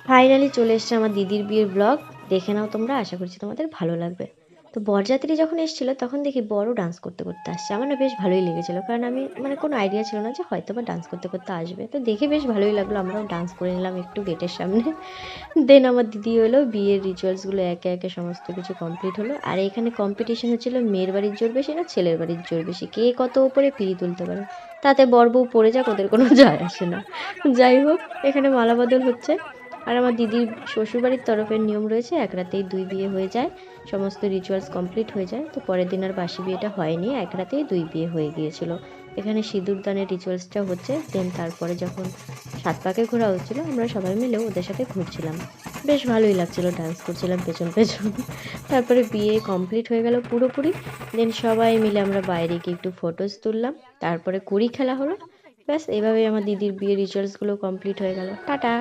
Finally চলে এসছে আমার দিদির বিয়ের ব্লগ, দেখে নাও তোমরা, আশা করছি তোমাদের ভালো লাগবে। তো বরযাত্রী যখন এসেছিল তখন দেখি বড় ডান্স করতে করতে আসছে, আমার না বেশ ভালোই লেগেছিল, কারণ আমি মানে কোনো আইডিয়া ছিল না যে হয়তো বা ডান্স করতে করতে আসবে, তো দেখে বেশ ভালোই লাগলো। আমরাও ডান্স করে নিলাম একটু গেটের সামনে। দেন আমার দিদি হলো, বিয়ের রিচুয়ালসগুলো একে একে সমস্ত কিছু কমপ্লিট হলো। আর এখানে কম্পিটিশন হচ্ছিল মেয়ের বাড়ির জোর বেশি না ছেলের বাড়ির জোর বেশি, কে কত উপরে পিড়ি তুলতে পারে। তাতে বর বউ পড়ে যাক, ওদের কোনো যায় আসে না। যাই হোক, এখানে মালা বদল হচ্ছে। আর আমার দিদির শ্বশুরবাড়ির তরফের নিয়ম রয়েছে এক রাতেই দুই বিয়ে হয়ে যায়, সমস্ত রিচুয়ালস কমপ্লিট হয়ে যায়। তো পরের দিন আর বাসি বিয়েটা হয়নি, এক রাতেই দুই বিয়ে হয়ে গিয়েছিল। এখানে সিঁদুর দানের রিচুয়ালসটা হচ্ছে। দেন তারপরে যখন সাত পাকে ঘোরা হচ্ছিলো, আমরা সবাই মিলেও ওদের সাথে ঘুরছিলাম, বেশ ভালোই লাগছিলো, ডান্স করছিলাম পেছন পেছন। তারপরে বিয়ে কমপ্লিট হয়ে গেল পুরোপুরি। দেন সবাই মিলে আমরা বাইরে গিয়ে একটু ফটোস তুললাম, তারপরে কুড়ি খেলা হলো। ব্যাস, এভাবেই আমার দিদির বিয়ে রিচুয়ালসগুলো কমপ্লিট হয়ে গেল। টাটা।